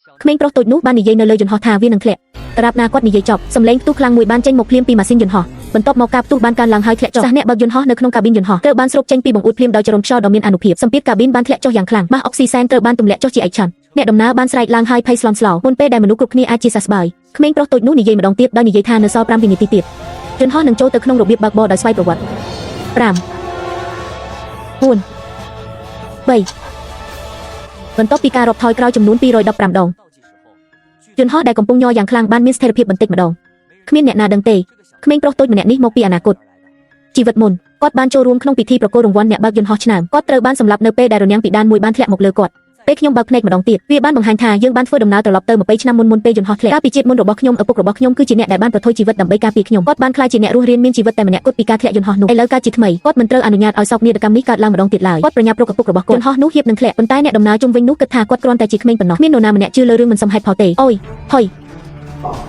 ក្មេងប្រុសតូចនោះបាននិយាយនៅលើយន្តហោះថាវានឹងធ្លាក់តារាបណាគាត់និយាយចប់សម្លេងផ្ទុះខ្លាំងមួយបានចេញមកភ្លាមពីម៉ាស៊ីនយន្តហោះបន្ទាប់មកការផ្ទុះបានកើនឡើងហើយធ្លាក់ចុះអ្នកបើកយន្តហោះនៅក្នុងកាប៊ីនយន្តហោះត្រូវបានស្រូបចេញពីបង្អួតភ្លាមដោយចរន្តខ្យល់ដ៏មានអានុភាពសម្ពាធកាប៊ីនបានធ្លាក់ចុះយ៉ាងខ្លាំងម៉ាស់អុកស៊ីសែនត្រូវបានទម្លាក់ចុះជាឯកច្ឆន្ទអ្នកដំណើរបានស្រែកឡើងហើយភ័យស្លន់ស្លោមុនពេលដែលមនុស្សគ្រប់គ្នាអាចជាសះស្បើយក្មេងប្រុសតូចនោះនិយាយម្ដងទៀតដោយនិយាយថានៅសល់5វិនាទីទៀតយន្តហោះនឹងចូលទៅក្នុងរបៀបបើកបរដោយស្វ័យប្រវត្តិ5 4 3បន្ទាប់ពីការរាប់ថយក្រោយចំនួន215ដងយន្តហោះដែលកំពុងញ័រយ៉ាងខ្លាំងបានមានស្ថិរភាពបន្តិចម្ដងគ្មានអ្នកណាដឹងទេក្មេងប្រុសតូចម្នាក់នេះមកពីអនាគតជីវិតមុនគាត់បានចូលរួមក្នុងពិធីប្រគល់រង្វាន់អ្នកបើកយន្តហោះឆ្នាំគាត់ត្រូវបានសម្លាប់នៅពេលដែលរនាំងពីដានមួយបានធ្លាក់មកលើគាត់ពេលខ្ញុំបើកភ្នែកម្ដងទៀតវាបានបង្ហាញថាយើងបានធ្វើដំណើរត្រឡប់ទៅ20ឆ្នាំមុនពេលយន្តហោះធ្លាក់កាលពីជាតិមុនរបស់ខ្ញុំឪពុករបស់ខ្ញុំគឺជាអ្នកដែលបានប្រថុយជីវិតដើម្បីការពារខ្ញុំគាត់បានក្លាយជាអ្នករស់រានមានជីវិតតែម្នាក់គត់ពីការធ្លាក់យន្តហោះនោះឥឡូវកើតជាថ្មីគាត់មិនត្រូវអនុញ្ញាតឲ្យសោកនាដកម្មនេះកើតឡើងម្ដងទៀតឡើយគាត់ប្រញាប់រកឪពុករបស់គាត់យន្តហោះនោះហៀបនឹងធ្លាក់ប៉ុន្តែអ្នកដំណើរជុំវិញនោះគិតថាគាត់គ្រាន់តែជាក្មេងប៉ុណ្ណោះមាននរណាម្នាក់ជឿលើរឿងមិនសមហេតុផលទេអូយថុយ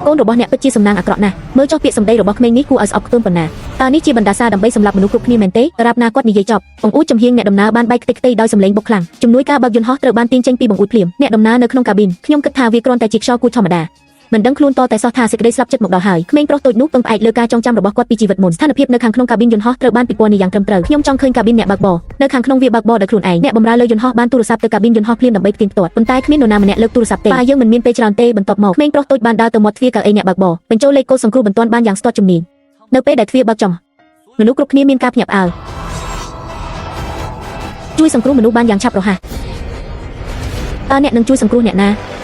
កូនរបស់អ្នកពិតជាសំណាងអាក្រក់ណាស់មើលចុះពាក្យសម្ដីរបស់ក្មេងនេះគួរឲ្យស្អប់ខ្ពើមប៉ុណ្ណាតើនេះជាបណ្ដាសាដើម្បីសម្លាប់មនុស្សគ្រប់គ្នាមែនទេតារាបណាគាត់និយាយចប់បង្អួចចំហៀងអ្នកដំណើរបានបែកខ្ទេចខ្ទីដោយសម្លេងបុកខ្លាំងជំនួយការបើកយន្តហោះត្រូវបានទាញចេញពីបង្អួចភ្លាមអ្នកដំណើរនៅក្នុងកាប៊ីនខ្ញុំគិតថាវាគ្រាន់តែជាខ្យល់គូធម្មតាមិនដឹងខ្លួនតតែសោះថាសេចក្តីស្លាប់ចិត្តមកដល់ហើយក្មេងប្រុសតូចនោះពឹងផ្អែកលើការចងចាំរបស់គាត់ពីជីវិតមុនស្ថានភាពនៅខាងក្នុងកាប៊ីនយន្តហោះត្រូវបានពិពណ៌នាយ៉ាងត្រឹមត្រូវខ្ញុំចង់ឃើញកាប៊ីនអ្នកបើកបរនៅខាងក្នុងវាបើកបរដោយខ្លួនឯងអ្នកបម្រើលើយន្តហោះបានទូរស័ព្ទទៅកាប៊ីនយន្តហោះភ្លាមដើម្បីផ្ទៀងផ្ទាត់ប៉ុន្តែគ្មាននរណាម្នាក់លើកទូរស័ព្ទទេប៉ាយើងមិនមានពេលច្រើនទេបន្ទាប់មកក្មេងប្រុសតូចបានដើរទៅមាត់ទ្វារកៅអីអ្នកបើកបរបញ្ចូលលេខកូដសង្គ្រោះបន្ទាន់បានយ៉ាងស្ទាត់ជំនាញនៅពេលដែលទ្វារបើកចំមនុស្សគ្រប់គ្នាមានការភ្ញាក់ផ្អើលជួយសង្គ្រោះមនុស្សបានយ៉ាងឆាប់រហ័សតើអ្នកនឹងជួយសង្គ្រោះអ្នកណា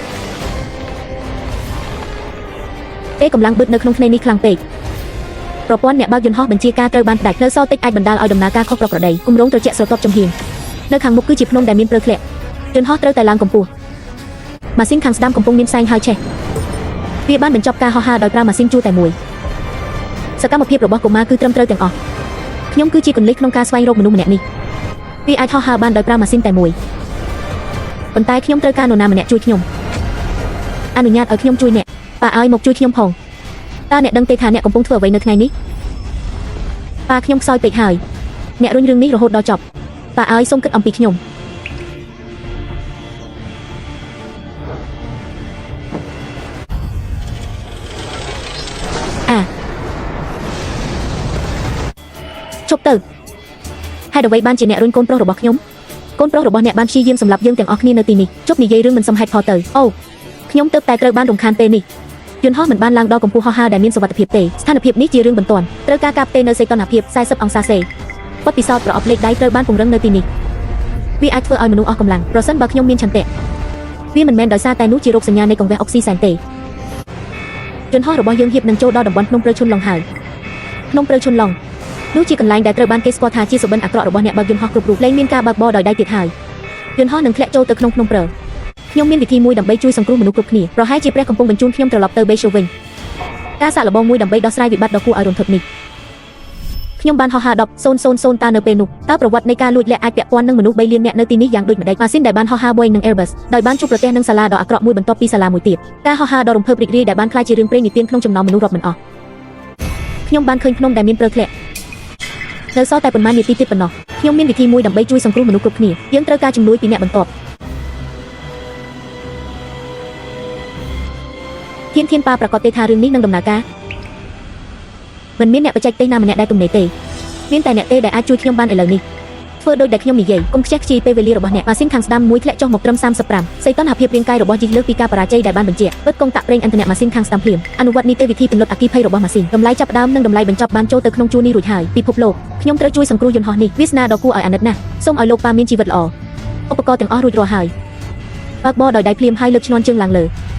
ពេលកម្លាំងបឹកនៅក្នុងភ្នែកនេះខ្លាំងពេកប្រព័ន្ធអ្នកបើកយន្តហោះបញ្ជាការត្រូវបានផ្ដាច់នៅសល់តិចអាចបណ្ដាលឲ្យដំណើរការខុសប្រក្រតីគម្រោងត្រជាក់ស្រទាប់ចំហៀងនៅខាងមុខគឺជាភ្នំដែលមានព្រឺធ្លាក់យន្តហោះត្រូវតែឡើងកម្ពស់ម៉ាស៊ីនខាងស្ដាំកំពុងមានផ្សែងហើយឆេះវាបានបញ្ចប់ការហោះហើរដោយប្រើម៉ាស៊ីនជួរតែមួយសកម្មភាពរបស់កុមារគឺត្រឹមត្រូវទាំងអស់ខ្ញុំគឺជាកុនលិះក្នុងការស្វែងរកមនុស្សម្នាក់នេះវាអាចហោះហើរបានដោយប្រើម៉ាស៊ីនតែមួយប៉ុន្តែខ្ញុំត្រូវការនរណាម្នាក់ជួយខ្ញុំអនុញ្ញាតឲ្យខ្ញុំជួយអ្នកប៉ាឲ្យមកជួយខ្ញុំផងតើអ្នកដឹងទេថាអ្នកកំពុងធ្វើអ្វីនៅថ្ងៃនេះប៉ាខ្ញុំខ្សោយពេកហើយអ្នករុញរឿងនេះរហូតដល់ចប់ប៉ាឲ្យសូមគិតអំពីខ្ញុំជប់ទៅហេតុអ្វីបានជាអ្នករុញកូនប្រុសរបស់ខ្ញុំកូនប្រុសរបស់អ្នកបានព្យាយាមសម្លាប់យើងទាំងអស់គ្នានៅទីនេះជប់និយាយរឿងមិនសមហេតុផលទៅអូខ្ញុំទើបតែត្រូវបានរំខានពេលនេះយន្តហោះមិនបានឡើងដល់កម្ពស់ហោះហើរដែលមានសុវត្ថិភាពទេស្ថានភាពនេះជារឿងបន្ទាន់ត្រូវការការផ្ទេរនៅសីតុណ្ហភាព40អង្សាសេបទពិសោធន៍ប្រអប់លេខដៃត្រូវបានពង្រឹងនៅទីនេះវាអាចធ្វើឲ្យមនុស្សអស់កម្លាំងប្រសិនបើខ្ញុំមានឆន្ទៈវាមិនមែនដោយសារតែនោះជារោគសញ្ញានៃកង្វះអុកស៊ីសែនទេយន្តហោះរបស់យើងហៀបនឹងចូលដល់តំបន់ភ្នំព្រៅឈុនឡុងហើយភ្នំព្រៅឈុនឡុងនោះជាកន្លែងដែលត្រូវបានគេស្គាល់ថាជាសុបិនអាក្រក់របស់អ្នកបើកយន្តហោះគ្រប់រូបលែងមានការបើកបរដោយដៃទៀតហើយយន្តហោះនឹងធ្លាក់ចូលទៅក្នុងភ្នំព្រៅខ្ញុំមានវិធីមួយដើម្បីជួយសង្គ្រោះមនុស្សគ្រប់គ្នាប្រហែលជាព្រះកំពុងបញ្ជូនខ្ញុំត្រឡប់ទៅបេឈូវិញការសាកល្បងមួយដើម្បីដោះស្រាយវិបត្តិដ៏គួរឲ្យរន្ធត់នេះខ្ញុំបានហោះហើរ10,000 តើនៅពេលនោះតើប្រវត្តិនៃការលួចលាក់អាចពាក់ព័ន្ធនឹងមនុស្ស3លាននាក់នៅទីនេះយ៉ាងដូចម្តេចម៉ាស៊ីនដែលបានហោះហើរ Boeing និង Airbus ដោយបានជួបប្រទះនឹងសាលាដ៏អាក្រក់មួយបន្ទាប់ពីសាលាមួយទៀតការហោះហើរដ៏រំភើបរីករាយដែលបានក្លាយជារឿងព្រេងនិទានក្នុងចំណោមមនុស្សរាប់មិនអស់ខ្ញុំបានឃើញភ្នំដែលមានព្រឺធ្លាក់នៅសល់តែប៉ុន្មាននាទីទៀតប៉ុណ្ណោះខ្ញុំមានវិធីមួយដើម្បីជួយសង្គ្រោះមនុស្សគ្រប់គ្នាយើងត្រូវការជំនួយពីអ្នកបន្ទាប់ធានប៉ាប្រកាសទេថារឿងនេះនឹងដំណើរការមិនមានអ្នកបច្ចេកទេសណាម្នាក់ដែលទំនេរទេមានតែអ្នកទេដែលអាចជួយខ្ញុំបានឥឡូវនេះធ្វើដូចដែលខ្ញុំនិយាយកុំខ្ជះខ្ជាយពេលវេលារបស់អ្នកម៉ាស៊ីនខាងស្ដាំមួយធ្លាក់ចុះមកត្រឹម35សីតុណ្ហភាពរាងកាយរបស់យីលើកពីការបរាជ័យដែលបានបញ្ជាក់បិទកង់តាក់ប្រេងឥន្ធនៈម៉ាស៊ីនខាងស្ដាំភ្លាមអនុវត្តនីតិវិធីពន្លត់អគ្គិភ័យរបស់ម៉ាស៊ីនតម្លៃចាប់ផ្ដើមនិងតម្លៃបញ្ចប់បានចូលទៅក្នុងជួរនេះរួចហើយពិភពលោកខ្ញុំត្រូវជួយសង្គ្រោះយន្តហោះនេះវាសនាដ៏គួរឲ្យអាណិតណាស់សូមឲ្យលោកប៉ាមានជីវិតល្អឧបករណ៍ទាំងអស់រួចរាល់ហើយបើកបរដោយដៃភ្លាមហើយលើកឈ្នាន់ជើងឡើងលើ